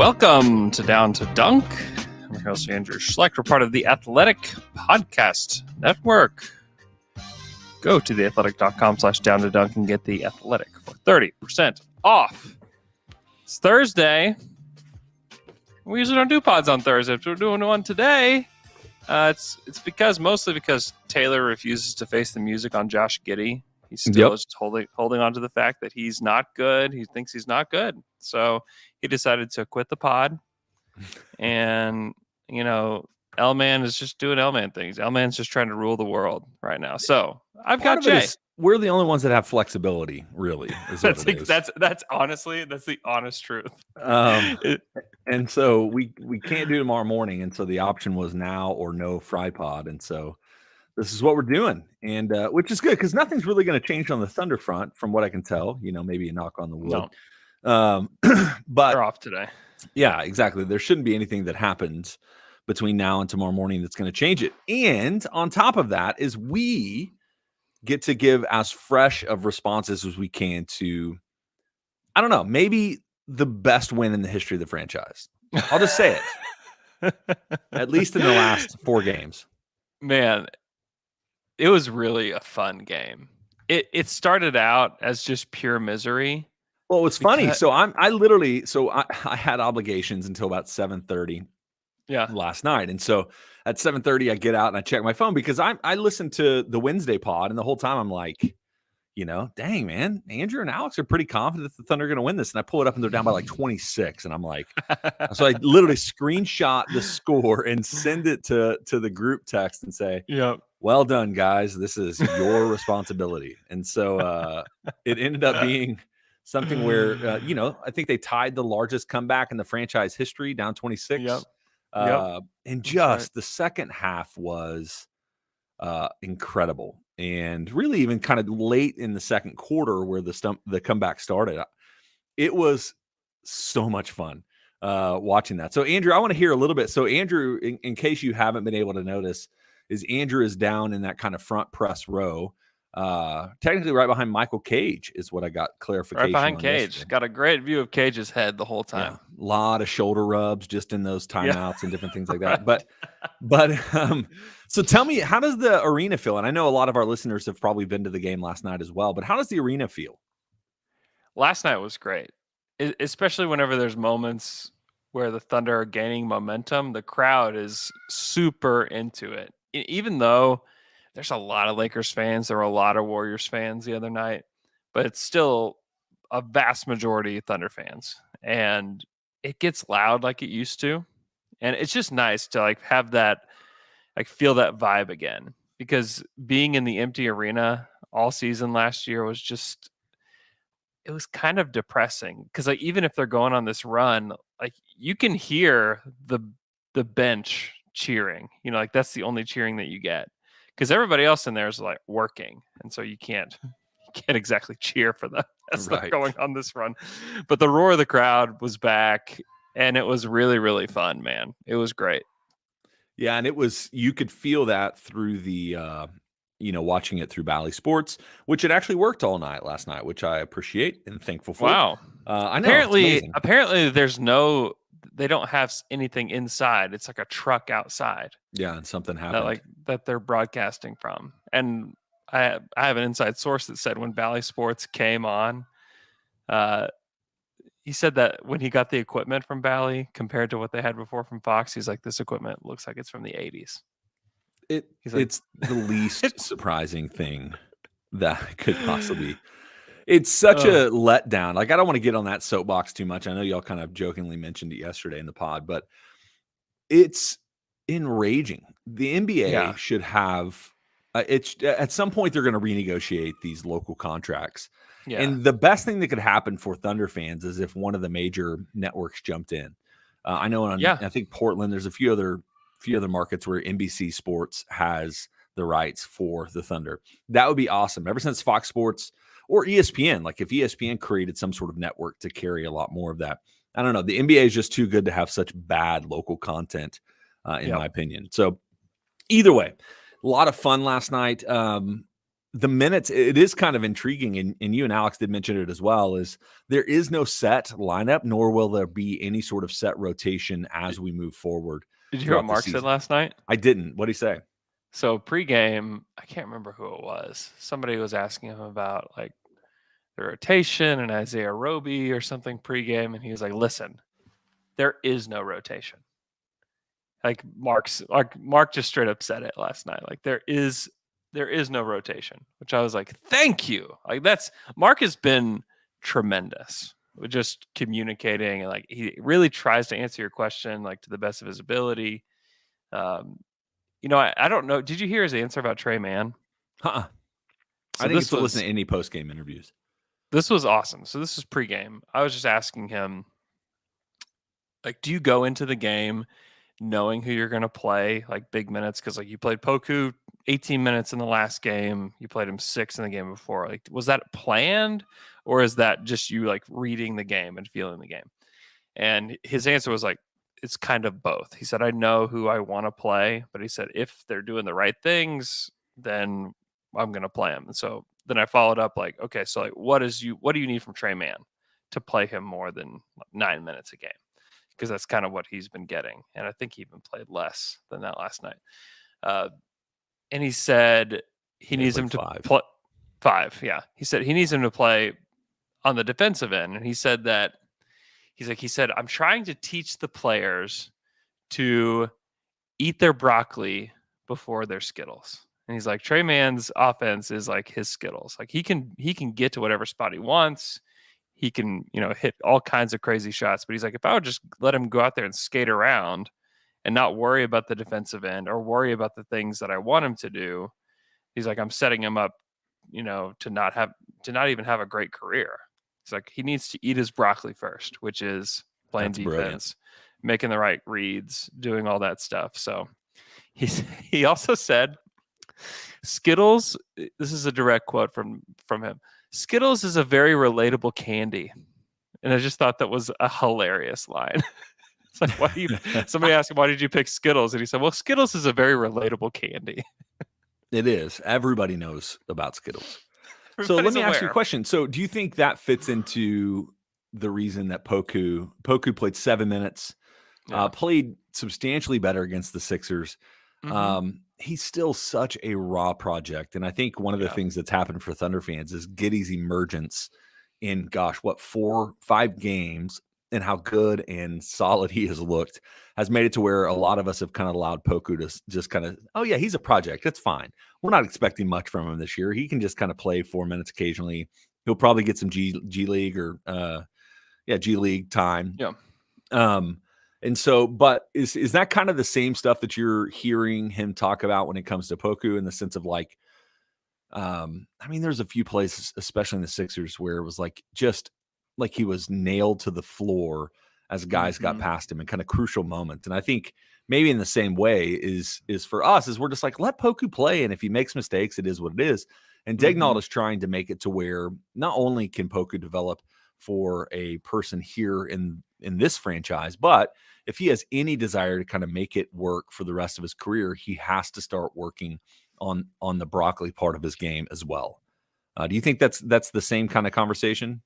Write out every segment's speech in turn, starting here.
Welcome to Down to Dunk. I'm your host, Andrew Schlecht. We're part of the Athletic Podcast Network. Go to theathletic.com/down to dunk and get the Athletic for 30% off. It's Thursday. We usually don't do pods on Thursdays, but we're doing one today. It's mostly because Taylor refuses to face the music on Josh Giddey. He still is holding on to the fact that he's not good. He thinks he's not good. So he decided to quit the pod. And, you know, L-Man is just doing L-Man things. L-Man's just trying to rule the world right now. So I've got Jay. We're the only ones that have flexibility, really. Is what it is. That's honestly, that's the honest truth. And so we can't do tomorrow morning. And so the option was now or no fry pod. And so this is what we're doing, and which is good because nothing's really going to change on the Thunder front, from what I can tell. You know, maybe a knock on the wood. No. But they're off today. Yeah, exactly. There shouldn't be anything that happens between now and tomorrow morning that's going to change it. And on top of that is we get to give as fresh of responses as we can to, I don't know, maybe the best win in the history of the franchise. I'll just say it. At least in the last 4 games. Man, it was really a fun game. It started out as just pure misery. Well, it's funny. So I had obligations until about 7:30 last night. And so at 7:30 I get out and I check my phone because I listened to the Wednesday pod, and the whole time I'm like, you know, dang, man, Andrew and Alex are pretty confident that the Thunder are going to win this. And I pull it up and they're down by like 26. And I'm like, so I literally screenshot the score and send it to the group text and say, well done, guys. This is your responsibility. And so it ended up being something where, you know, I think they tied the largest comeback in the franchise history, down 26. And just the second half was incredible. And really even kind of late in the second quarter where the comeback started, it was so much fun watching that. So, Andrew, I want to hear a little bit. So, Andrew, in case you haven't been able to notice, Andrew is down in that kind of front press row. Technically right behind Michael Cage is what I got clarification right behind on Cage. yesterday. Got a great view of Cage's head the whole time. A lot of shoulder rubs just in those timeouts and different things like that. But so tell me, how does the arena feel? And I know a lot of our listeners have probably been to the game last night as well, but how does the arena feel? Last night was great, especially whenever there's moments where the Thunder are gaining momentum. The crowd is super into it, even though there's a lot of Lakers fans. There were a lot of Warriors fans the other night, but it's still a vast majority of Thunder fans. And it gets loud like it used to. And it's just nice to like have that, like feel that vibe again, because being in the empty arena all season last year was just, it was kind of depressing. Because like, even if they're going on this run, like you can hear the bench cheering, you know, like that's the only cheering that you get. Because everybody else in there is like working, and so you can't exactly cheer for them as they're going on this run. But the roar of the crowd was back, and it was really, really fun, man. It was great. Yeah, and you could feel that through the watching it through Bally Sports, which it actually worked all night last night, which I appreciate and thankful for. Wow. I know. Apparently they don't have anything inside. It's like a truck outside. Yeah, and something happened that they're broadcasting from. And I have an inside source that said when Bally Sports came on, he said that when he got the equipment from Bally compared to what they had before from Fox, he's like, this equipment looks like it's from the 80s. It's the least surprising thing that could possibly be. It's such a letdown. Like, I don't want to get on that soapbox too much. I know y'all kind of jokingly mentioned it yesterday in the pod, but it's enraging. The NBA should have at some point they're going to renegotiate these local contracts. Yeah. And the best thing that could happen for Thunder fans is if one of the major networks jumped in. I know I think Portland, there's a few other markets where NBC Sports has the rights for the Thunder. That would be awesome. Ever since Fox Sports or ESPN, like if ESPN created some sort of network to carry a lot more of that. I don't know. The NBA is just too good to have such bad local content, in my opinion. So either way, a lot of fun last night. the minutes, it is kind of intriguing, and you and Alex did mention it as well, is there is no set lineup, nor will there be any sort of set rotation as we move forward. Did you hear what Mark said last night? I didn't. What did he say? So pregame, I can't remember who it was. Somebody was asking him about like the rotation and Isaiah Roby or something pregame, and he was like, "Listen, there is no rotation." Like Mark just straight up said it last night. Like there is no rotation, which I was like, "Thank you." Like Mark has been tremendous with just communicating, and like he really tries to answer your question like to the best of his ability. I don't know. Did you hear his answer about Trey Mann? So I didn't get to listen to any post-game interviews. This was awesome. So this was pregame. I was just asking him, like, do you go into the game knowing who you're going to play, like big minutes? Because like you played Poku 18 minutes in the last game. You played him 6 in the game before. Like, was that planned, or is that just you like reading the game and feeling the game? And his answer was like, it's kind of both. He said, I know who I want to play, but he said, if they're doing the right things, then I'm going to play them. And so then I followed up like, okay, so like, what do you need from Trey Mann to play him more than 9 minutes a game? Because that's kind of what he's been getting. And I think he even played less than that last night. And he said he needs him to play 5. Yeah. He said he needs him to play on the defensive end. And he said that he said, I'm trying to teach the players to eat their broccoli before their Skittles. And he's like, Trey Mann's offense is like his Skittles. Like he can get to whatever spot he wants. He can, hit all kinds of crazy shots. But he's like, if I would just let him go out there and skate around and not worry about the defensive end or worry about the things that I want him to do, he's like, I'm setting him up, to not even have a great career. It's like he needs to eat his broccoli first, which is playing defense, brilliant. Making the right reads, doing all that stuff. So he also said, Skittles, this is a direct quote from him, Skittles is a very relatable candy. And I just thought that was a hilarious line. It's like, somebody asked him, why did you pick Skittles? And he said, well, Skittles is a very relatable candy. It is. Everybody knows about Skittles. So let me ask you a question. So do you think that fits into the reason that Poku played 7 minutes, played substantially better against the Sixers? Mm-hmm. He's still such a raw project. And I think one of the things that's happened for Thunder fans is Giddey's emergence in, 4-5 games, and how good and solid he has looked has made it to where a lot of us have kind of allowed Poku to just kind of, oh yeah, he's a project. That's fine. We're not expecting much from him this year. He can just kind of play 4 minutes occasionally. He'll probably get some G League or G League time. Yeah. And so, but is that kind of the same stuff that you're hearing him talk about when it comes to Poku, in the sense of like, there's a few places, especially in the Sixers, where it was like just like he was nailed to the floor as guys got past him in kind of crucial moments. And I think maybe in the same way is for us, is we're just like, let Poku play. And if he makes mistakes, it is what it is. And Daigneault is trying to make it to where not only can Poku develop for a person here in this franchise, but if he has any desire to kind of make it work for the rest of his career, he has to start working on the broccoli part of his game as well. Do you think that's the same kind of conversation?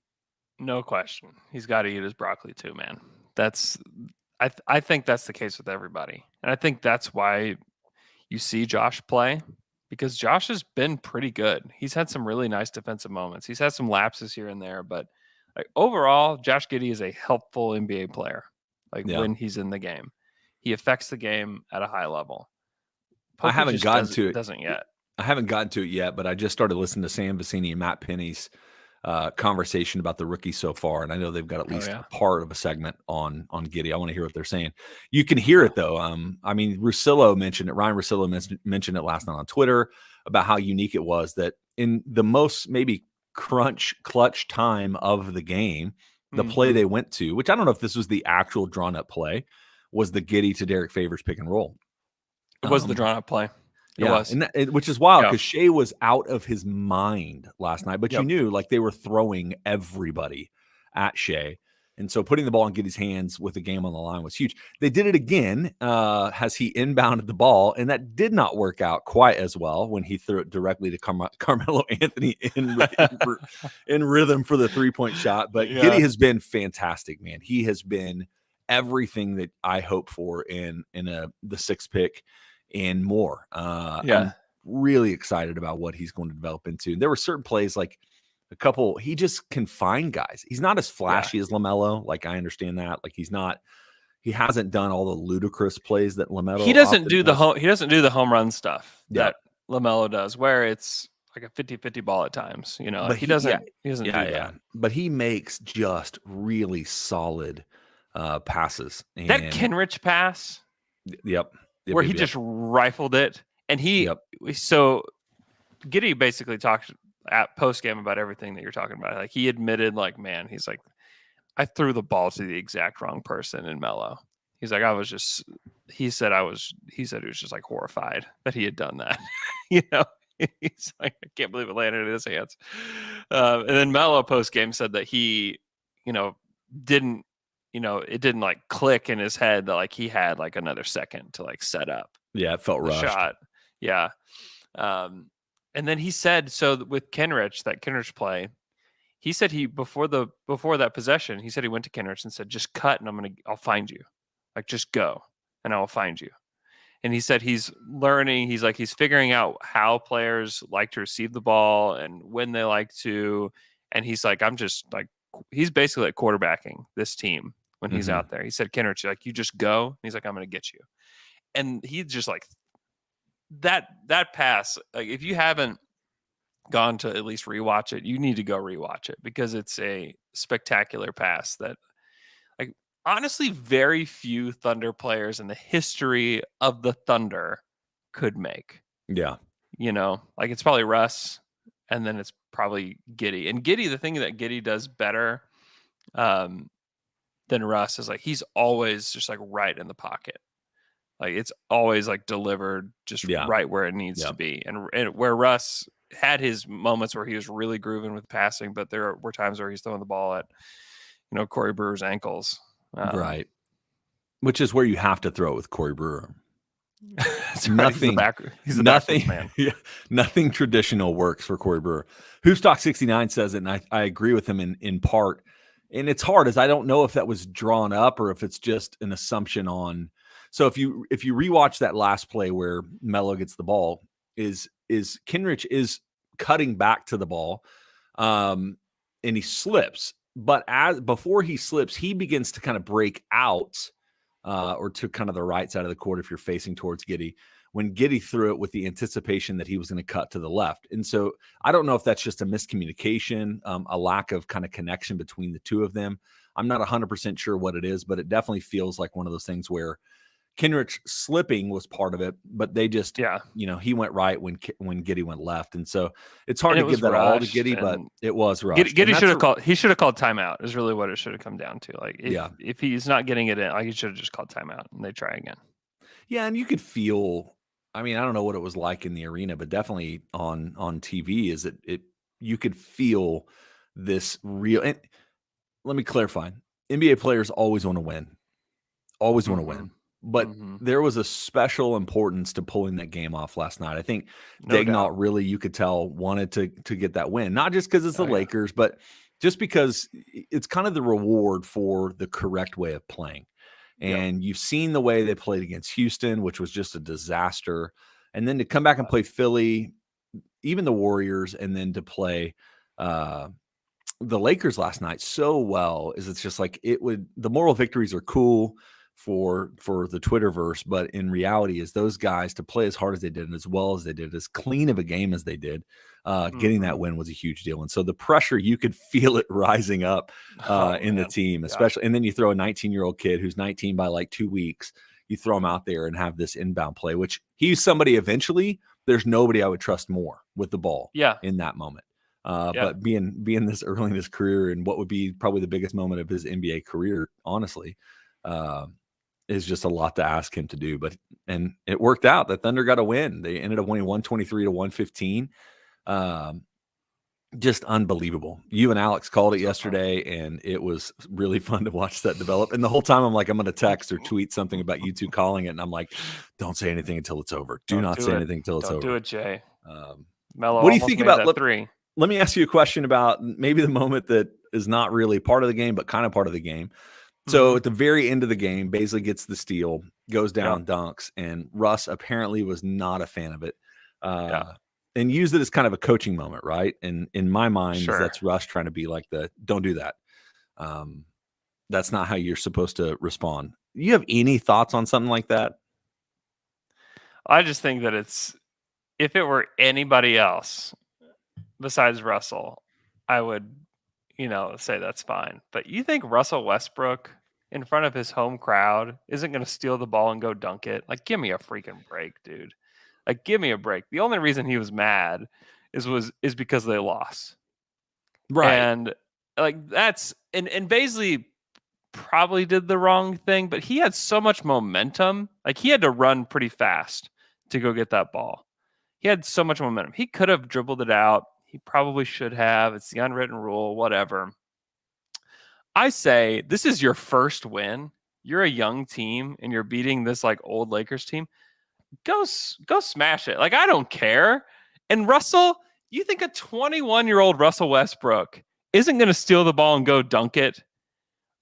No question. He's got to eat his broccoli too, man. I think that's the case with everybody. And I think that's why you see Josh play, because Josh has been pretty good. He's had some really nice defensive moments. He's had some lapses here and there, but like overall, Josh Giddey is a helpful NBA player. When he's in the game, he affects the game at a high level. Poku I haven't gotten to it. Doesn't yet. I haven't gotten to it yet, but I just started listening to Sam Vecenie and Matt Penny's conversation about the rookie so far, and I know they've got at least a part of a segment on Giddey. I want to hear what they're saying. You can hear it though. Russillo mentioned it. Ryan Russillo mentioned it last night on Twitter about how unique it was that in the most maybe clutch time of the game, the play they went to, which I don't know if this was the actual drawn up play, was the Giddey to Derek Favors pick and roll. It was the drawn up play. It was. And which is wild because Shea was out of his mind last night, but you knew like they were throwing everybody at Shea. And so putting the ball in Giddey's hands with the game on the line was huge. They did it again as he inbounded the ball, and that did not work out quite as well when he threw it directly to Carmelo Anthony in rhythm for the three-point shot. But Giddey has been fantastic, man. He has been everything that I hope for in the sixth pick and more. I'm really excited about what he's going to develop into. There were certain plays like he just can find guys. He's not as flashy as LaMelo. Like, I understand that. Like, he hasn't done all the ludicrous plays that LaMelo. He doesn't do the home run stuff that LaMelo does, where it's like a 50-50 ball at times, but like he doesn't do that. But he makes just really solid passes. And that Kenrich pass. Where he just rifled it. And so Giddey basically talked at post game about everything that you're talking about. Like, he admitted, like, man, he's like, I threw the ball to the exact wrong person in Melo. He's like, he said he was just like horrified that he had done that. He's like, I can't believe it landed in his hands. And then Melo post game said that he, didn't, it didn't like click in his head that like he had like another second to like set up. Yeah, it felt rushed. Shot. Yeah. And then he said, so with Kenrich, that Kenrich play, he said before that possession, he said he went to Kenrich and said, just cut and I'll find you. Like, just go and I will find you. And he said he's learning, he's figuring out how players like to receive the ball and when they like to. And he's like, he's basically like quarterbacking this team when he's out there. He said, Kenrich, like, you just go. And he's like, I'm going to get you. And he just like, that pass, like, if you haven't gone to at least rewatch it, you need to go rewatch it, because it's a spectacular pass that, like, honestly, very few Thunder players in the history of the Thunder could make. Yeah. Like, it's probably Russ, and then it's probably Giddey. And Giddey, the thing that Giddey does better than Russ is, like, he's always just like right in the pocket. Like, it's always like delivered just right where it needs to be. And where Russ had his moments where he was really grooving with passing, but there were times where he's throwing the ball at, Corey Brewer's ankles. Right. Which is where you have to throw it with Corey Brewer. Nothing. He's the nothing, man. Nothing traditional works for Corey Brewer. Hoopstock 69 says it, and I agree with him in part. And it's hard, as I don't know if that was drawn up or if it's just an assumption on. So if you rewatch that last play where Melo gets the ball, is Kenrich is cutting back to the ball, and he slips. But before he slips, he begins to kind of break out, or to kind of the right side of the court if you're facing towards Giddey, when Giddey threw it with the anticipation that he was going to cut to the left. And so I don't know if that's just a miscommunication, a lack of kind of connection between the two of them. I'm not 100% sure what it is, but it definitely feels like one of those things where Kenrich slipping was part of it, but they just, he went right when Giddey went left. And so it's hard to give that all to Giddey, but it was rushed. Giddey should have called timeout is really what it should have come down to. Like, if he's not getting it in, like, he should have just called timeout and they try again. Yeah. And you could feel, I mean, I don't know what it was like in the arena, but definitely on TV is you could feel this real, and let me clarify. NBA players always want to win, always want to win. But there was a special importance to pulling that game off last night. I think Daignault really, you could tell, wanted to get that win, not just because it's the Lakers, but just because it's kind of the reward for the correct way of playing. And you've seen the way they played against Houston, which was just a disaster. And then to come back and play Philly, even the Warriors, and then to play the Lakers last night so well, it's just like the moral victories are cool for the Twitterverse, but in reality is those guys to play as hard as they did and as well as they did, as clean of a game as they did, getting that win was a huge deal. And so the pressure, you could feel it rising up in the team, especially. And then you throw a 19-year-old kid who's 19 by like 2 weeks, you throw him out there and have this inbound play, which he's somebody eventually, there's nobody I would trust more with the ball in that moment. But being this early in his career and what would be probably the biggest moment of his NBA career, honestly, is just a lot to ask him to do. And it worked out. The Thunder got a win. They ended up winning 123 to 115. just unbelievable. You and Alex called it yesterday, and it was really fun to watch that develop. And the whole time I'm like, I'm going to text or tweet something about you two calling it. And I'm like, don't say anything until it's over. Do not say anything until it's over. Don't do it, Jay. Melo what do you think about that three? Let me ask you a question about maybe the moment that is not really part of the game, but kind of part of the game. So at the very end of the game, Bazley gets the steal, goes down, dunks, and Russ apparently was not a fan of it. And used it as kind of a coaching moment, right? And in my mind, that's Russ trying to be like don't do that. That's not how you're supposed to respond. You have any thoughts on something like that? I just think that if it were anybody else besides Russell, I would, say that's fine. But you think Russell Westbrook in front of his home crowd isn't going to steal the ball and go dunk it? Like, give me a freaking break, dude. Like, give me a break. The only reason he was mad is because they lost. Right. And like that's and Bazley probably did the wrong thing, but he had so much momentum. Like, he had to run pretty fast to go get that ball. He had so much momentum. He could have dribbled it out. He probably should have. It's the unwritten rule, whatever. I say this is your first win. You're a young team and you're beating this like old Lakers team. Go smash it. Like, I don't care. And Russell, you think a 21-year-old Russell Westbrook isn't going to steal the ball and go dunk it?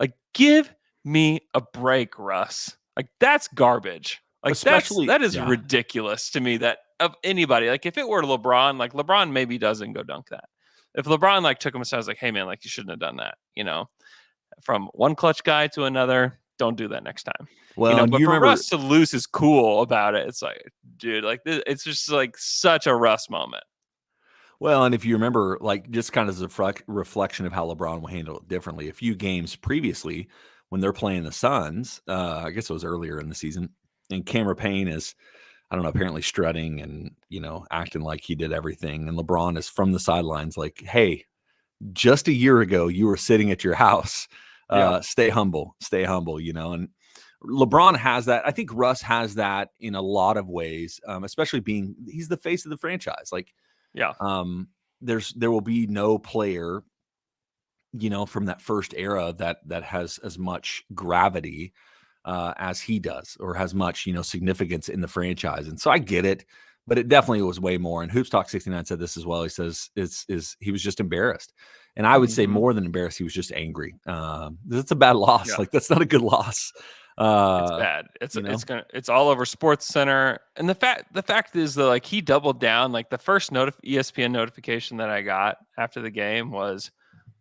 Like, give me a break, Russ. Like, that's garbage. Like, that is ridiculous to me, that of anybody. Like, if it were LeBron, like LeBron maybe doesn't go dunk that. If LeBron like took him aside, I was like, hey man, like, you shouldn't have done that. From one clutch guy to another, don't do that next time. Well, but for Russ to lose is cool about it. It's like, dude, like it's just like such a Russ moment. Well, and if you remember, like, just kind of as a reflection of how LeBron will handle it differently, a few games previously when they're playing the Suns, I guess it was earlier in the season, and Cameron Payne is, I don't know, apparently strutting and, acting like he did everything. And LeBron is from the sidelines like, hey, just a year ago, you were sitting at your house. Stay humble, and LeBron has that. I think Russ has that in a lot of ways, especially he's the face of the franchise. Like, there will be no player, from that first era that has as much gravity as he does, or has much, significance in the franchise. And so I get it, but it definitely was way more. And Hoops Talk 69 said this as well. He says he was just embarrassed. And I would say more than embarrassed, he was just angry. That's a bad loss. Yeah. Like, that's not a good loss. It's bad. It's all over Sports Center. And the fact is that, like, he doubled down. Like, the first ESPN notification that I got after the game was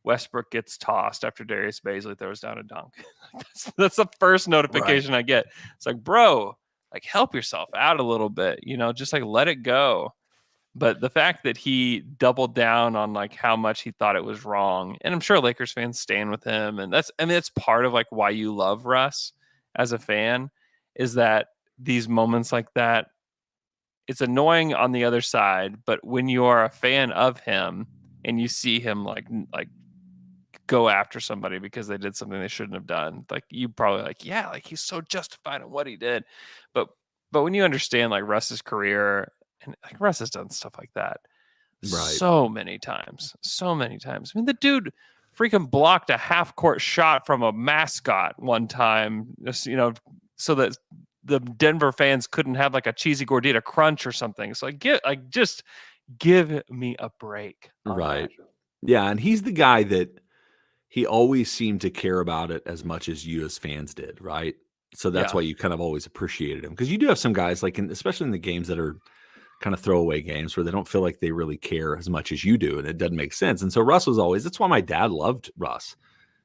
Westbrook gets tossed after Darius Bazley throws down a dunk. That's the first notification I get. It's like, bro, like, help yourself out a little bit, just like let it go. But the fact that he doubled down on like how much he thought it was wrong, and I'm sure Lakers fans stand with him, and that's part of like why you love Russ as a fan, is that these moments like that, it's annoying on the other side, but when you are a fan of him and you see him like go after somebody because they did something they shouldn't have done, like, you probably like, yeah, like, he's so justified in what he did. But when you understand like Russ's career, and like Russ has done stuff like that so many times. I mean, the dude freaking blocked a half-court shot from a mascot one time, so that the Denver fans couldn't have like a cheesy gordita crunch or something. So just give me a break. Right. Yeah, and he's the guy that he always seemed to care about it as much as you as fans did, right? So that's why you kind of always appreciated him, because you do have some guys, like, especially in the games that are kind of throwaway games where they don't feel like they really care as much as you do, and it doesn't make sense. And so Russ was always, that's why my dad loved Russ.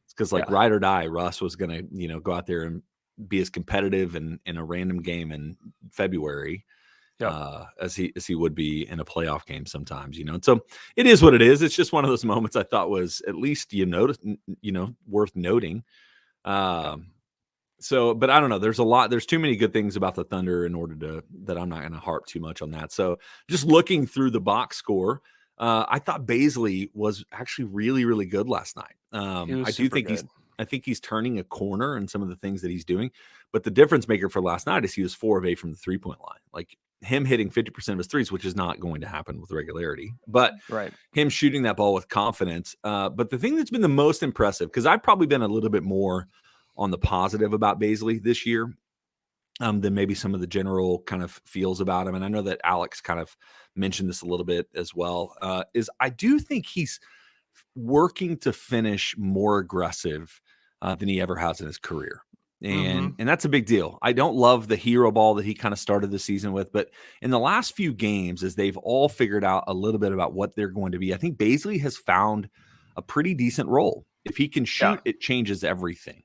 It's because, like, ride or die, Russ was going to, go out there and be as competitive in a random game in February as he would be in a playoff game sometimes, And so it is what it is. It's just one of those moments I thought was at least, worth noting. So, but I don't know. There's too many good things about the Thunder in order that I'm not going to harp too much on that. So just looking through the box score, I thought Bazley was actually really, really good last night. I think he's turning a corner in some of the things that he's doing, but the difference maker for last night is he was 4 of 8 from the 3-point line. Like, him hitting 50% of his threes, which is not going to happen with regularity, but right. him shooting that ball with confidence. But the thing that's been the most impressive, because I've probably been a little bit more on the positive about Bazley this year than maybe some of the general kind of feels about him. And I know that Alex kind of mentioned this a little bit as well, is I do think he's working to finish more aggressive than he ever has in his career. And that's a big deal. I don't love the hero ball that he kind of started the season with, but in the last few games, as they've all figured out a little bit about what they're going to be, I think Bazley has found a pretty decent role. If he can shoot, it changes everything.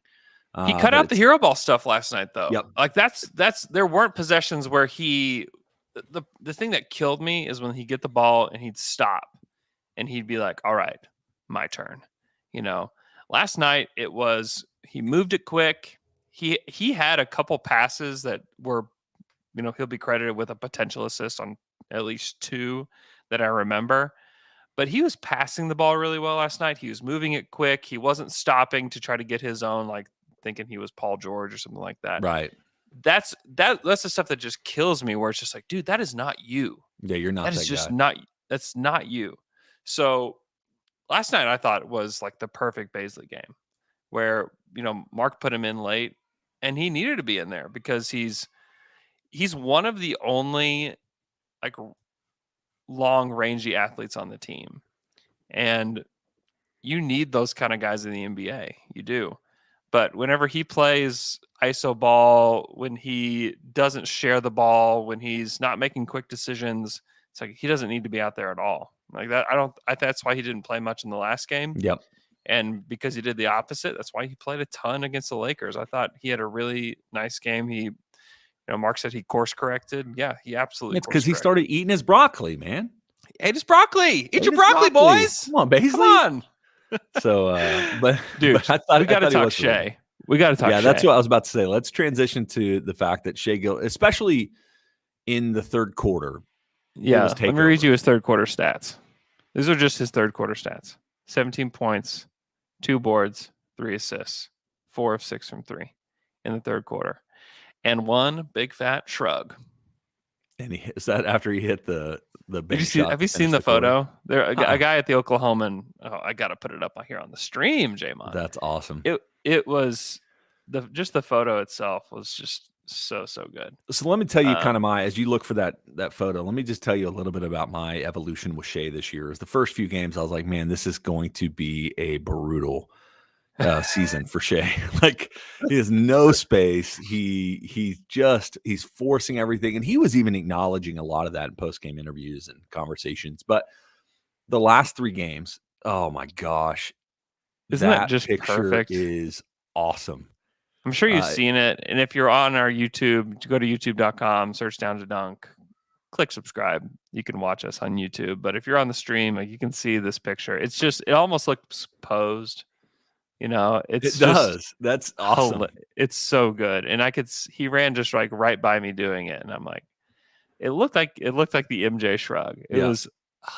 He cut out the hero ball stuff last night, though. Yep. Like that's there weren't possessions where the thing that killed me is when he'd get the ball and he'd stop and he'd be like, all right, my turn. Last night it was, he moved it quick. He had a couple passes that were, he'll be credited with a potential assist on at least 2 that I remember. But he was passing the ball really well last night. He was moving it quick. He wasn't stopping to try to get his own, like thinking he was Paul George or something like that. Right. That's the stuff that just kills me, where it's just like, dude, that is not you. Yeah, you're not. That is just not. That's not you. So last night I thought it was like the perfect Bazley game, where Mark put him in late, and he needed to be in there because he's one of the only like long rangy athletes on the team, and you need those kind of guys in the NBA. You do. But whenever he plays ISO ball, when he doesn't share the ball, when he's not making quick decisions, it's like he doesn't need to be out there at all. Like that, that's why he didn't play much in the last game. Yep. And because he did the opposite, that's why he played a ton against the Lakers. I thought he had a really nice game. He, Mark said he course corrected. Yeah, he absolutely. It's because he started eating his broccoli, man. Ate his broccoli. Eat your broccoli, boys. Come on, Bazley. Come on. So, dude, we got to talk Shea. We got to talk. Yeah, Shea. That's what I was about to say. Let's transition to the fact that Shea Gill, especially in the third quarter. Yeah, let me read you his third quarter stats. These are just his third quarter stats: 17 points, 2 boards, 3 assists, 4 of 6 from 3 in the third quarter, and 1 big fat shrug. And is that after he hit the big shot? Have you seen the photo? There, a guy at the Oklahoman. Oh, I got to put it up here on the stream, J-Mon. That's awesome. It was the photo itself was just so good. So let me tell you kind of as you look for that photo, let me just tell you a little bit about my evolution with Shea this year. Is the first few games I was like, man, this is going to be a brutal season for Shea. Like, he has no space. He's forcing everything, and he was even acknowledging a lot of that in post-game interviews and conversations. But the last 3 games, oh my gosh, isn't that just perfect? Is awesome. I'm sure you've seen it, and if you're on our YouTube, go to youtube.com, search Down to Dunk, click subscribe. You can watch us on YouTube. But if you're on the stream, like, you can see this picture. It almost looks posed. It does. That's awesome. It's so good. And he ran just like right by me doing it. And I'm like, it looked like the MJ shrug. It was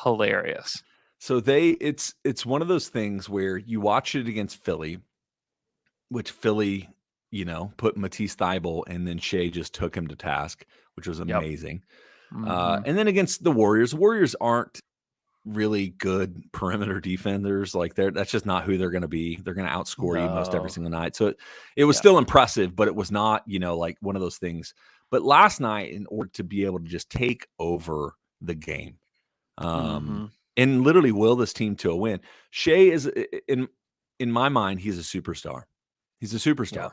hilarious. So it's one of those things where you watch it against Philly, which Philly, put Matisse Thybulle, and then Shea just took him to task, which was amazing. Yep. And then against the Warriors aren't really good perimeter defenders. Like, that's just not who they're going to be. They're going to outscore you most every single night. So it was still impressive, but it was not, like one of those things. But last night, in order to be able to just take over the game, and literally will this team to a win, Shea is, in my mind, he's a superstar. He's a superstar. Yeah.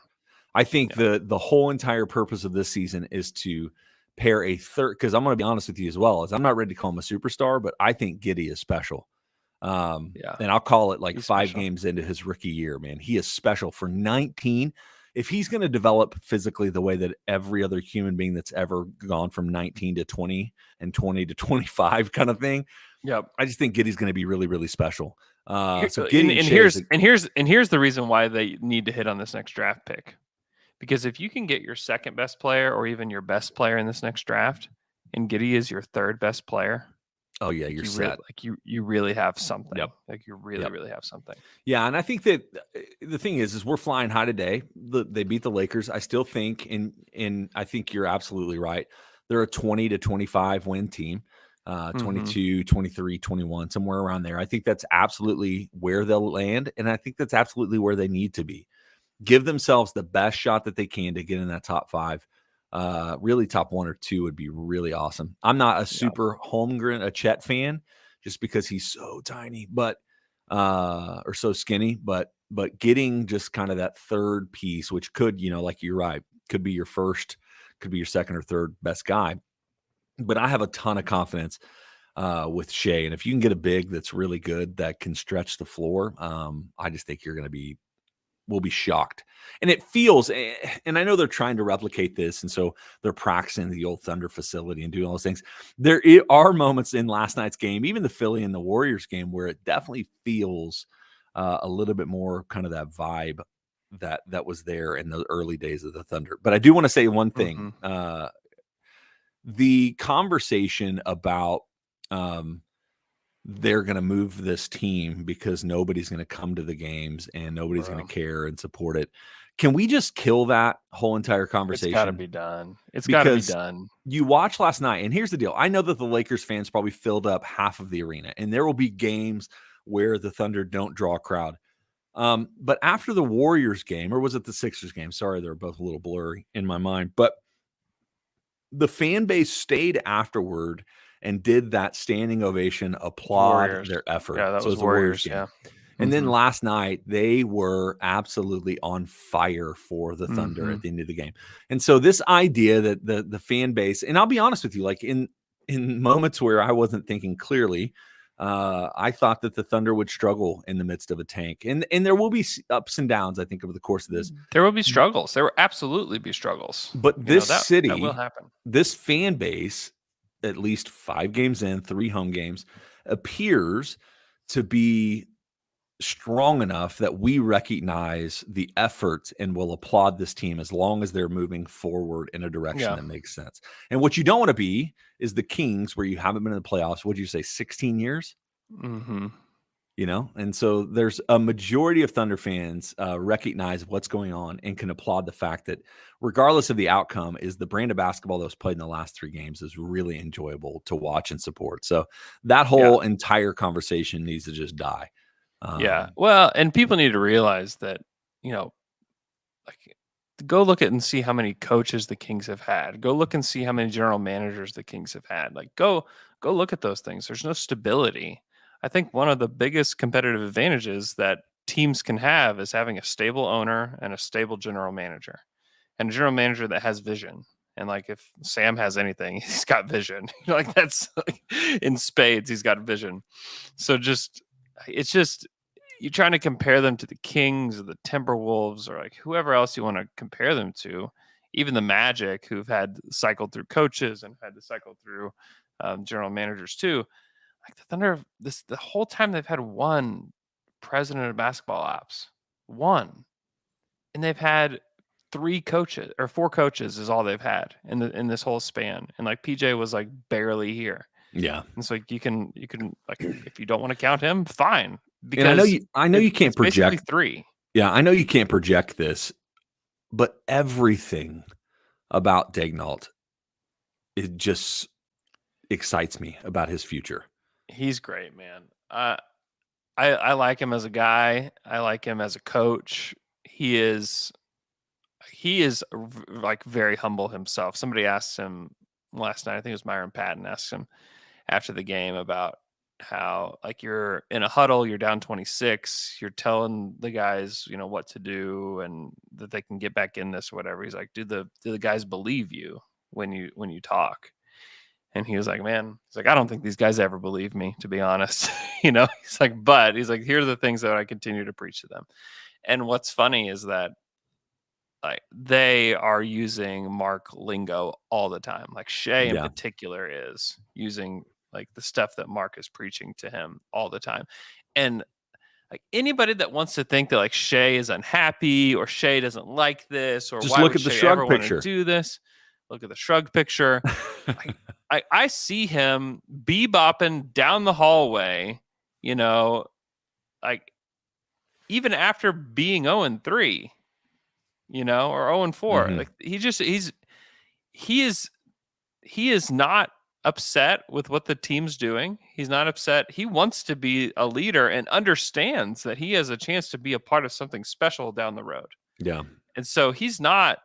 I think the whole entire purpose of this season is to pair a third, because I'm going to be honest with you as well, as I'm not ready to call him a superstar, but I think Giddey is special. And I'll call it like he's 5 special. Games into his rookie year, man. He is special for 19. If he's going to develop physically the way that every other human being that's ever gone from 19 to 20 and 20 to 25 kind of thing, I just think Giddey's going to be really, really special. So Giddey here's the reason why they need to hit on this next draft pick. Because if you can get your second best player or even your best player in this next draft, and Giddey is your third best player, oh yeah, you're set. You really have something. Yep. Like you really have something. Yeah, and I think that the thing is we're flying high today. They beat the Lakers. I still think, and I think you're absolutely right. They're a 20 to 25 win team, 22, 23, 21, somewhere around there. I think that's absolutely where they'll land, and I think that's absolutely where they need to be. Give themselves the best shot that they can to get in that top 5. Really top 1 or 2 would be really awesome. I'm not a super Holmgren, a Chet fan, just because he's so tiny, but or so skinny, but getting just kind of that third piece, which could, like you're right, could be your first, could be your second or third best guy. But I have a ton of confidence with Shea. And if you can get a big that's really good that can stretch the floor, I just think we'll be shocked. And it feels, and I know they're trying to replicate this, and so they're practicing the old Thunder facility and doing all those things. There are moments in last night's game, even the Philly and the Warriors game, where it definitely feels a little bit more kind of that vibe that was there in the early days of the Thunder. But I do want to say one thing. The conversation about they're going to move this team because nobody's going to come to the games and nobody's going to care and support it. Can we just kill that whole entire conversation? It's got to be done. It's got to be done. You watch last night, and here's the deal. I know that the Lakers fans probably filled up half of the arena, and there will be games where the Thunder don't draw a crowd. But after the Warriors game, or was it the Sixers game? Sorry, they're both a little blurry in my mind. But the fan base stayed afterward and did that standing ovation, applaud their effort. Yeah, that was the Warriors game. Yeah. And then last night, they were absolutely on fire for the Thunder at the end of the game. And so this idea that the fan base, and I'll be honest with you, like in moments where I wasn't thinking clearly, I thought that the Thunder would struggle in the midst of a tank. And there will be ups and downs, I think, over the course of this. There will be struggles. There will absolutely be struggles. But this city, that will happen. This fan base, at least 5 games in, 3 home games, appears to be strong enough that we recognize the effort and will applaud this team as long as they're moving forward in a direction that makes sense. And what you don't want to be is the Kings, where you haven't been in the playoffs. What did you say, 16 years? And so there's a majority of Thunder fans recognize what's going on and can applaud the fact that regardless of the outcome, is the brand of basketball that was played in the last 3 games is really enjoyable to watch and support. So that whole entire conversation needs to just die. Well, and people need to realize that, like, go look at and see how many coaches the Kings have had. Go look and see how many general managers the Kings have had. Like, go look at those things. There's no stability. I think one of the biggest competitive advantages that teams can have is having a stable owner and a stable general manager, and a general manager that has vision. And like, if Sam has anything, he's got vision. Like, that's like, in spades, he's got vision. So it's just you're trying to compare them to the Kings or the Timberwolves or like whoever else you want to compare them to, even the Magic, who've had cycled through coaches and had to cycle through general managers too. Like the Thunder, the whole time they've had one president of basketball ops, one, and they've had 3 coaches or 4 coaches is all they've had in this whole span. And like PJ was like barely here. Yeah. And so you can like, if you don't want to count him, fine. Because and I know you can't project 3. Yeah, I know you can't project this, but everything about Daignault, it just excites me about his future. He's great, man. I like him as a guy. I like him as a coach. He is like very humble himself. Somebody asked him last night, I think it was Myron Patton, asked him after the game about how, like, you're in a huddle, you're down 26, you're telling the guys, what to do and that they can get back in this or whatever. He's like, do the guys believe you when you talk? And he was like, man, I don't think these guys ever believe me, to be honest. He's like, here are the things that I continue to preach to them. And what's funny is that, like, they are using Mark lingo all the time. Like Shea in particular is using like the stuff that Mark is preaching to him all the time. And like, anybody that wants to think that like Shea is unhappy or Shea doesn't like this, or just why look would at the Shea shrug ever picture. Want to do this? Look at the shrug picture. I see him bebopping down the hallway, like even after being 0-3, or 0-4. Like he he is not upset with what the team's doing. He's not upset. He wants to be a leader and understands that he has a chance to be a part of something special down the road. Yeah. And so he's not,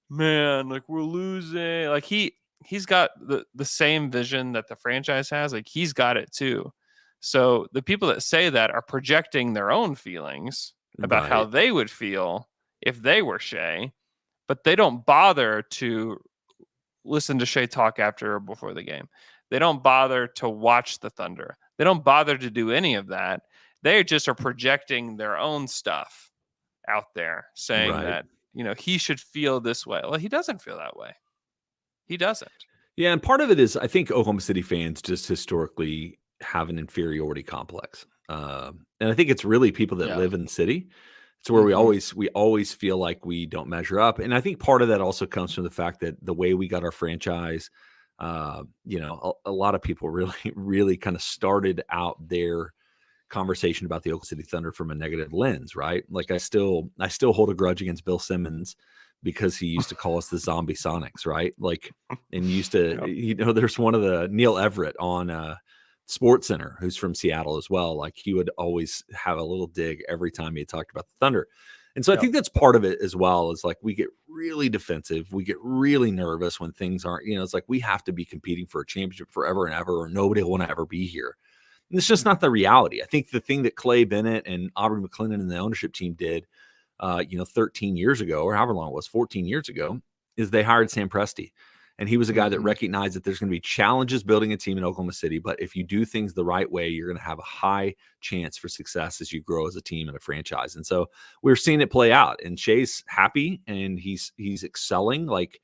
man, like we're losing. Like he's got the same vision that the franchise has. Like he's got it too. So the people that say that are projecting their own feelings about how they would feel if they were Shea, but they don't bother to listen to Shea talk after or before the game. They don't bother to watch the Thunder. They don't bother to do any of that. They just are projecting their own stuff out there, saying that, he should feel this way. Well, he doesn't feel that way. He doesn't. Yeah, and part of it is I think Oklahoma City fans just historically have an inferiority complex. And I think it's really people that live in the city. It's where we always feel like we don't measure up. And I think part of that also comes from the fact that the way we got our franchise, a lot of people really, really kind of started out their conversation about the Oklahoma City Thunder from a negative lens, right? Like I still hold a grudge against Bill Simmons because he used to call us the Zombie Sonics, right? Like, and used to, there's one of the Neil Everett on Sports Center, who's from Seattle as well. Like he would always have a little dig every time he talked about the Thunder. And so I think that's part of it as well, is like we get really defensive. We get really nervous when things aren't, it's like we have to be competing for a championship forever and ever, or nobody will want to ever be here. And it's just not the reality. I think the thing that Clay Bennett and Aubrey McClendon and the ownership team did, 13 years ago, or however long it was, 14 years ago, is they hired Sam Presti. And he was a guy that recognized that there's going to be challenges building a team in Oklahoma City, but if you do things the right way, you're going to have a high chance for success as you grow as a team and a franchise. And so we're seeing it play out, and Shea's happy and he's excelling. Like,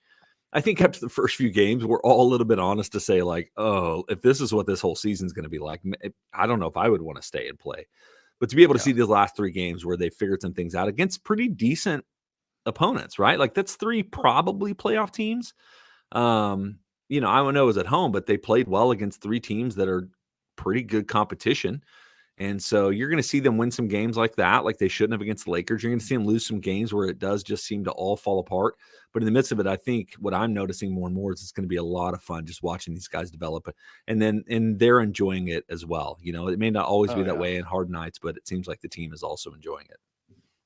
I think after the first few games, we're all a little bit honest to say, like, oh, if this is what this whole season's going to be like, I don't know if I would want to stay and play. But to be able to see these last 3 games where they figured some things out against pretty decent opponents, right? Like that's 3 probably playoff teams. I don't know it was at home, but they played well against 3 teams that are pretty good competition. And so you're going to see them win some games like that, like they shouldn't have against the Lakers. You're going to see them lose some games where it does just seem to all fall apart. But in the midst of it, I think what I'm noticing more and more is it's going to be a lot of fun just watching these guys develop it. And they're enjoying it as well. It may not always be that way in hard nights, but it seems like the team is also enjoying it.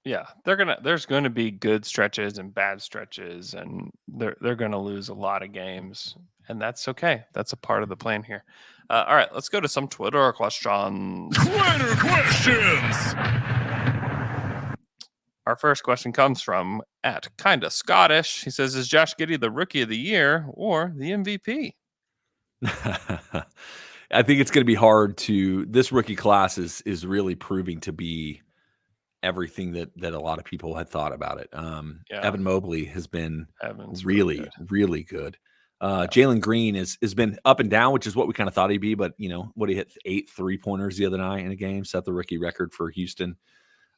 Yeah, there's going to be good stretches and bad stretches, and they're going to lose a lot of games, and that's okay. That's a part of the plan here. All right, let's go to some Twitter questions. Twitter questions. Our first question comes from @kinda Scottish. He says, "Is Josh Giddey the Rookie of the Year or the MVP?" I think it's going to be hard to. This rookie class is really proving to be everything that a lot of people had thought about it. Evan Mobley has been really good. Jalen Green has been up and down, which is what we kind of thought he'd be, but he hit 8 3-pointers the other night in a game, set the rookie record for Houston.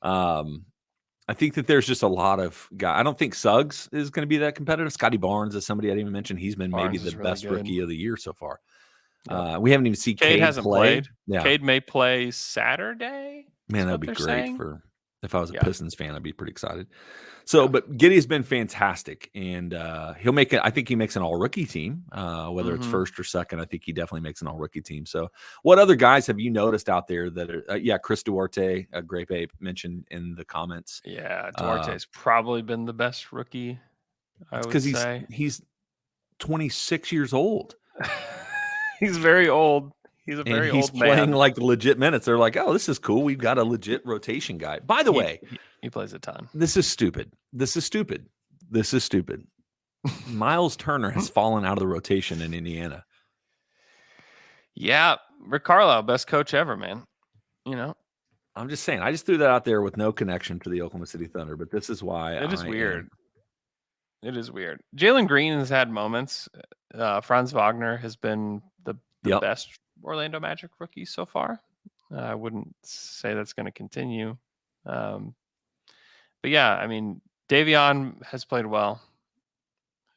I think that there's just a lot of guys. I don't think Suggs is going to be that competitive. Scotty Barnes is somebody I didn't even mention. He's been maybe the best rookie of the year so far. We haven't even seen Cade hasn't played. Yeah. Cade may play Saturday. Man, that'd be great if I was a Pistons fan, I'd be pretty excited. So, but Giddey's been fantastic, and he'll make it. I think he makes an all-rookie team, whether it's first or second. I think he definitely makes an all-rookie team. So, what other guys have you noticed out there that are? Chris Duarte, Grape Ape mentioned in the comments. Yeah, Duarte's probably been the best rookie. Because he's 26 years old. He's very old. He's a very old man. He's playing like legit minutes. They're like, oh, this is cool. We've got a legit rotation guy. By the way, he plays a ton. This is stupid. Miles Turner has fallen out of the rotation in Indiana. Yeah, Rick Carlisle, best coach ever, man. I'm just saying. I just threw that out there with no connection to the Oklahoma City Thunder, but this is why it is weird. It is weird. Jalen Green has had moments. Franz Wagner has been the best Orlando Magic rookie so far. I wouldn't say that's going to continue. But yeah, I mean, Davion has played well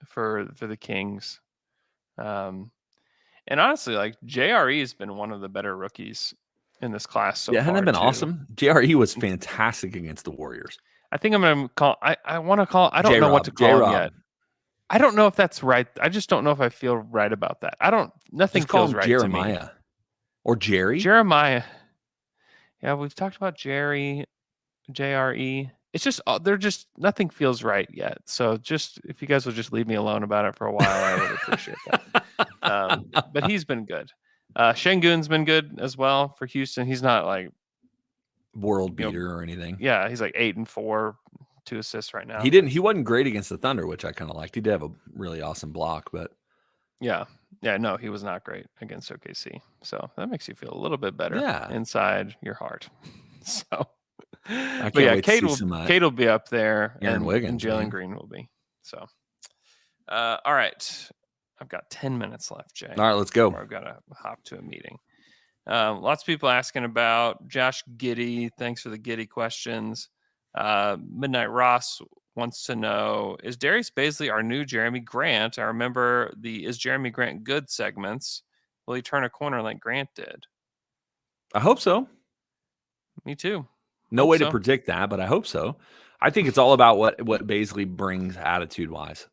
for the Kings. And honestly, like JRE has been one of the better rookies in this class so far. Yeah, hasn't that been awesome? JRE was fantastic against the Warriors. I think I'm going to call. I want to call. I don't know what to call him yet. I don't know if that's right. I just don't know if I feel right about that. Nothing Just call feels him right Jeremiah to me. or Jerry. Jeremiah. Yeah, we've talked about Jerry, JRE. It's just nothing feels right yet. So just if you guys will just leave me alone about it for a while, I would appreciate that. But he's been good. Şengün's been good as well for Houston. He's not like world beater or anything. Yeah, he's like 8-4, 2 assists right now. He wasn't great against the Thunder, which I kind of liked. He did have a really awesome block, but no, he was not great against OKC. So that makes you feel a little bit better inside your heart. So, I can't wait Cade to see Cade will be up there, Aaron Wiggins, and Jalen Green will be. So, all right, I've got 10 minutes left, Jay. All right, let's go. I've got to hop to a meeting. Lots of people asking about Josh Giddey. Thanks for the Giddey questions. Midnight Ross wants to know, is Darius Baisley our new Jeremy Grant? I remember the Is Jeremy Grant Good segments. Will he turn a corner like Grant did? I hope so. Me too. No way to predict that, but I hope so. I think it's all about what Baisley brings attitude-wise.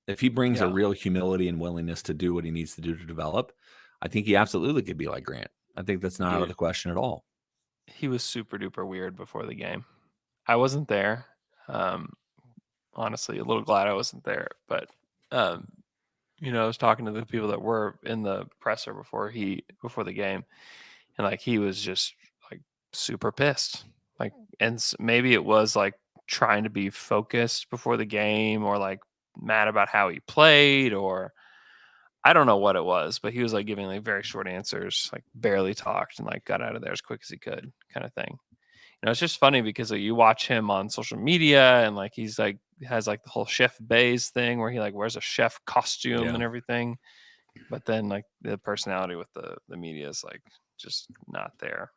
If he brings a real humility and willingness to do what he needs to do to develop, I think he absolutely could be like Grant. I think that's not out of the question at all. He was super duper weird before the game. I wasn't there. Honestly, a little glad I wasn't there. But I was talking to the people that were in the presser before the game, and like he was just like super pissed. Like, and maybe it was like trying to be focused before the game, or like mad about how he played, or I don't know what it was, but he was like giving like very short answers, like barely talked, and like got out of there as quick as he could, kind of thing. It's just funny because like, you watch him on social media, and like he's like has like the whole Chef Bays thing where he like wears a chef costume and everything, but then like the personality with the media is like just not there.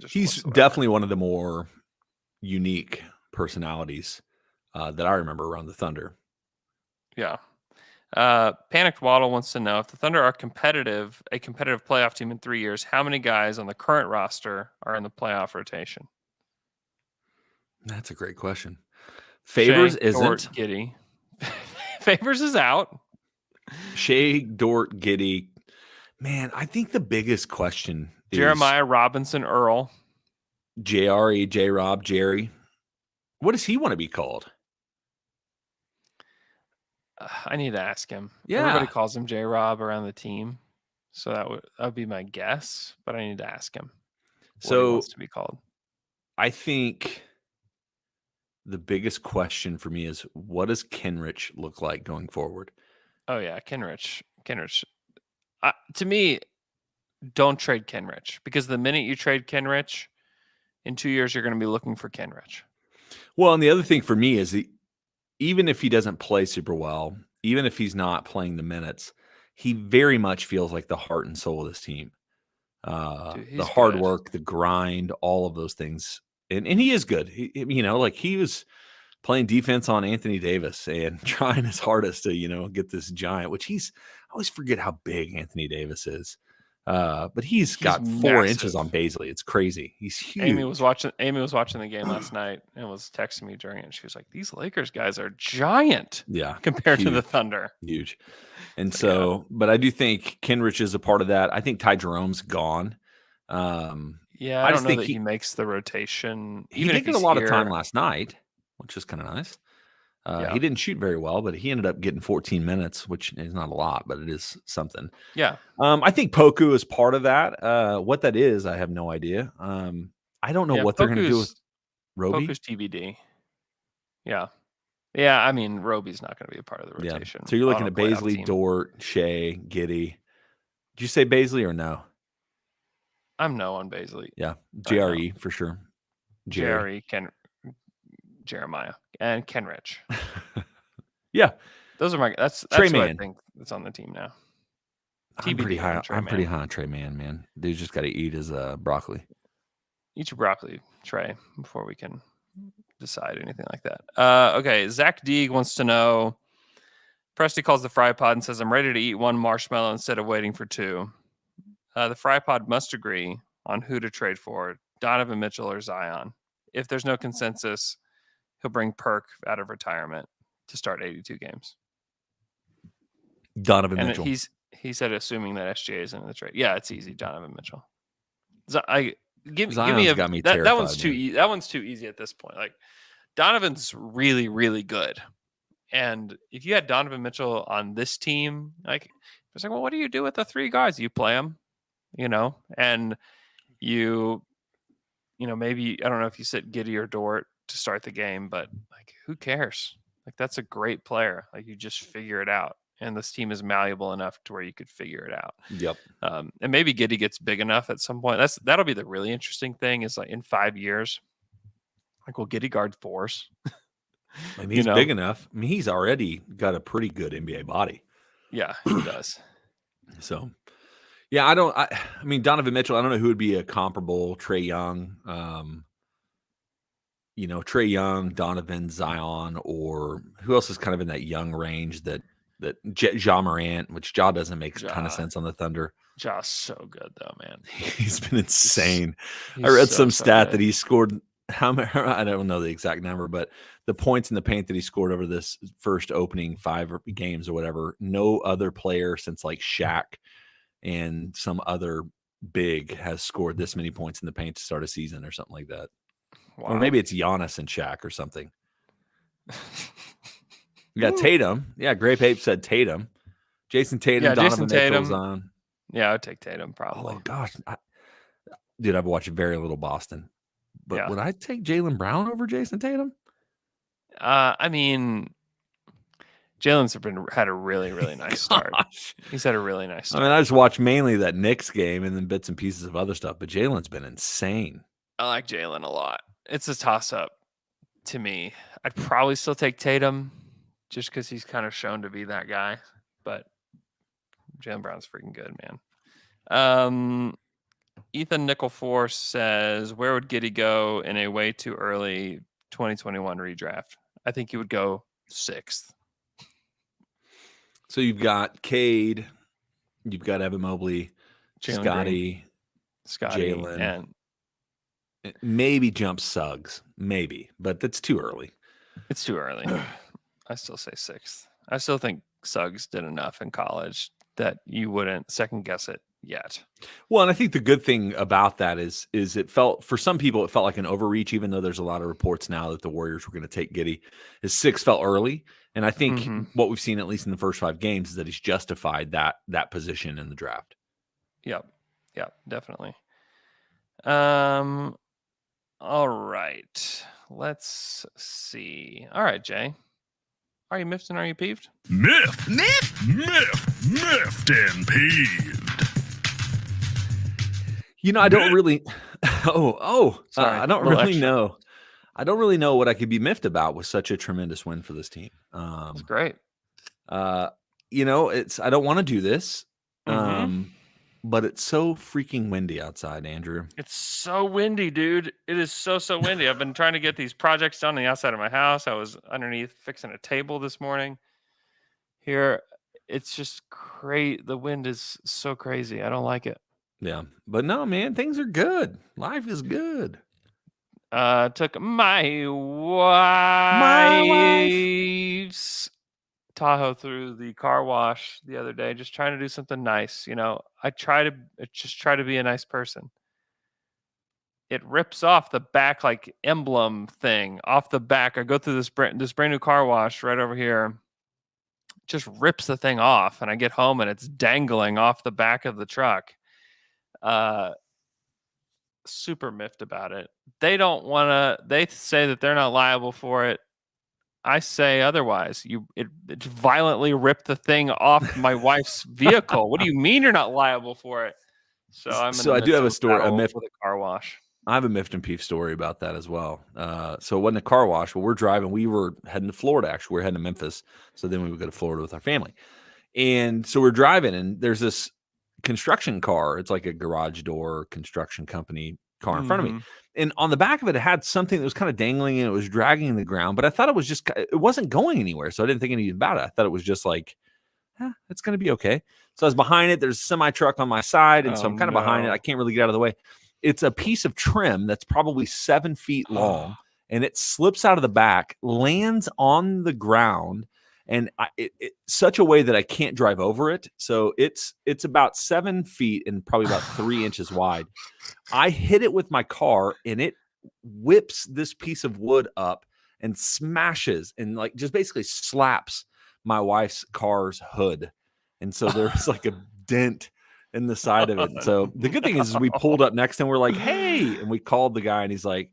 He's definitely one of the more unique personalities that I remember around the Thunder. Yeah. Panicked Waddle wants to know, if the Thunder are a competitive playoff team in 3 years, how many guys on the current roster are in the playoff rotation? That's a great question. Favors isn't. Giddey. Favors is out. Shea, Dort, Giddey. Man, I think the biggest question is Jeremiah Robinson Earl. JRE, J-Rob, Jerry. What does he want to be called? I need to ask him. Yeah. Everybody calls him J-Rob around the team. So that would be my guess, but I need to ask him what he wants to be called. I think the biggest question for me is, what does Kenrich look like going forward? Oh, yeah, Kenrich. To me, don't trade Kenrich, because the minute you trade Kenrich, in 2 years, you're going to be looking for Kenrich. Well, and the other thing for me is even if he doesn't play super well, even if he's not playing the minutes, he very much feels like the heart and soul of this team. The hard work, the grind, all of those things. And he is good. He was playing defense on Anthony Davis and trying his hardest to, get this giant, which I always forget how big Anthony Davis is. But he's got 4 massive. inches on Baisley. It's crazy. He's huge. Amy was watching the game last night and was texting me during it. She was like, "These Lakers guys are giant, compared to the Thunder." Huge. And but I do think Kenrich is a part of that. I think Ty Jerome's gone. I don't know that he makes the rotation. He did get a lot of time last night, which is kind of nice. He didn't shoot very well, but he ended up getting 14 minutes, which is not a lot, but it is something. Yeah. I think Poku is part of that. What that is, I have no idea. I don't know what they're going to do with Roby. Poku's TBD. Yeah. Yeah, I mean, Roby's not going to be a part of the rotation. Yeah. So you're looking at Baisley, Dort, Shea, Giddey. Did you say Baisley or no? I'm no on Baisley. Yeah. JRE for sure. JRE, Jeremiah, and Kenrich. Yeah. Those are that's Trey what Man. I think that's on the team now. I'm pretty high on Trey Man, man. Dude's just got to eat his broccoli. Eat your broccoli, Trey, before we can decide anything like that. Okay, Zach Deeg wants to know, Presty calls the fry pod and says, "I'm ready to eat one marshmallow instead of waiting for two." The fry pod must agree on who to trade for, Donovan Mitchell or Zion. If there's no consensus, he'll bring Perk out of retirement to start 82 games. Donovan Mitchell. He said assuming that SGA is in the trade. Yeah, it's easy. Donovan Mitchell. Give me got me that terrified, one's too easy. That one's too easy at this point. Like Donovan's really, really good. And if you had Donovan Mitchell on this team, like it's like, well, what do you do with the 3 guys? You play them, and maybe I don't know if you sit Giddey or Dort to start the game, but like who cares? Like that's a great player. Like you just figure it out. And this team is malleable enough to where you could figure it out. Yep. And maybe Giddey gets big enough at some point. That'll be the really interesting thing is like in 5 years, like will Giddey guard 4s? I mean, he's big enough. I mean, he's already got a pretty good NBA body. Yeah, he does. So, yeah, I mean, Donovan Mitchell, I don't know who would be a comparable Trae Young. Trae Young, Donovan, Zion, or who else is kind of in that young range that Ja Morant, which Ja doesn't make a ton of sense on the Thunder. Ja's so good though, man. He's been insane. I read some stat that he scored. I don't know the exact number, but the points in the paint that he scored over this first opening 5 games or whatever, no other player since like Shaq and some other big has scored this many points in the paint to start a season or something like that. Wow. Or maybe it's Giannis and Shaq or something. Yeah, Tatum. Yeah, Grape Ape said Tatum. Jason Tatum, Donovan Mitchell's on. Yeah, I'd take Tatum probably. Oh, gosh. Dude, I've watched very little Boston. But would I take Jaylen Brown over Jason Tatum? I mean, Jalen's had a really, really nice start. He's had a really nice start. I mean, I just watched mainly that Knicks game and then bits and pieces of other stuff, but Jalen's been insane. I like Jalen a lot. It's a toss-up to me. I'd probably still take Tatum just because he's kind of shown to be that guy. But Jaylen Brown's freaking good, man. Ethan Nickelforce says, where would Giddey go in a way too early 2021 redraft? I think he would go 6th. So you've got Cade, you've got Evan Mobley, Scotty, Jalen, and maybe jump Suggs, maybe, but that's too early. It's too early. I still say 6th. I still think Suggs did enough in college that you wouldn't second guess it yet. Well, and I think the good thing about that is it felt, for some people, it felt like an overreach, even though there's a lot of reports now that the Warriors were going to take Giddey. His 6 felt early. And I think what we've seen, at least in the first 5 games, is that he's justified that position in the draft. Yep, definitely. All right. Let's see. All right, Jay. Are you miffed and are you peeved? Miffed and peeved. I don't really. Sorry, I don't really know. I don't really know what I could be miffed about with such a tremendous win for this team. It's great. I don't want to do this, but it's so freaking windy outside, Andrew. It's so windy, dude. It is so windy. I've been trying to get these projects done on the outside of my house. I was underneath fixing a table this morning. Here, it's just great. The wind is so crazy. I don't like it. Yeah, but no, man, things are good. Life is good. Took my wife's Tahoe through the car wash the other day, just trying to do something nice. I try to be a nice person. It rips off the back like emblem thing off the back. I go through this brand new car wash right over here. Just rips the thing off, and I get home and it's dangling off the back of the truck. Super miffed about it. They say that they're not liable for it. I say otherwise. It violently ripped the thing off my wife's vehicle. What do you mean you're not liable for it? So I do have a story, with a car wash. I have a miffed and peeved story about that as well. So it wasn't a car wash, but we're driving. We were heading to Florida, actually. We were heading to Memphis. So then we would go to Florida with our family. And so we're driving, and there's this construction car. It's like a garage door construction company car in front of me. And on the back of it had something that was kind of dangling and it was dragging the ground, but I thought it wasn't going anywhere. So I didn't think anything about it. I thought it was just like, it's going to be okay. So I was behind it. There's a semi truck on my side. And so I'm kind of behind it. I can't really get out of the way. It's a piece of trim that's probably 7 feet long, and it slips out of the back, lands on the ground, and such a way that I can't drive over it. So it's about 7 feet and probably about 3 inches wide. I hit it with my car, and it whips this piece of wood up and smashes and like just basically slaps my wife's car's hood. And so there was like a dent in the side of it. So the good thing is we pulled up next and we're like, hey, and we called the guy and he's like,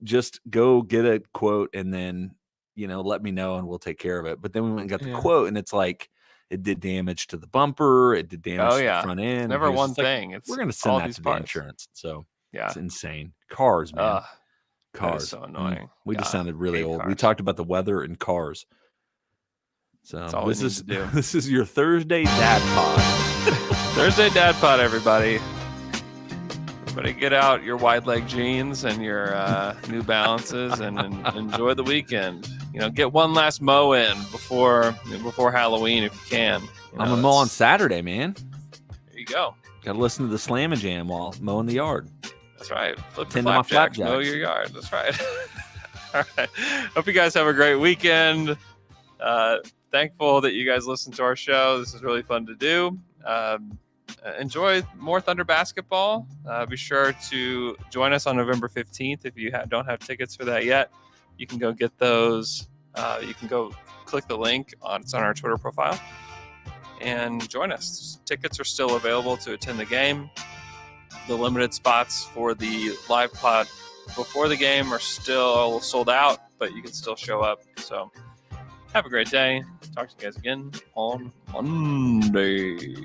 just go get a quote and then, let me know and we'll take care of it. But then we went and got the quote, and it's like, it did damage to the bumper. It did damage to the front end. It's never one thing. It's we're going to send that to the insurance. So it's insane. Cars, man. Cars. So annoying. We just sounded really old. Cars. We talked about the weather and cars. So this is your Thursday Dad Pod. Thursday Dad Pod, everybody. Everybody get out your wide leg jeans and your New Balances and enjoy the weekend. Get one last mow in before Halloween if you can. I'm gonna mow on Saturday, man. There you go. Got to listen to the Slam Jam while mowing the yard. That's right. Flip the flapjacks, mow your yard. That's right. All right. Hope you guys have a great weekend. Thankful that you guys listen to our show. This is really fun to do. Enjoy more Thunder basketball. Be sure to join us on November 15th. If you don't have tickets for that yet, you can go get those. You can go click the link it's on our Twitter profile and join us. Tickets are still available to attend the game. The limited spots for the live pod before the game are still sold out, but you can still show up. So have a great day. Talk to you guys again on Monday.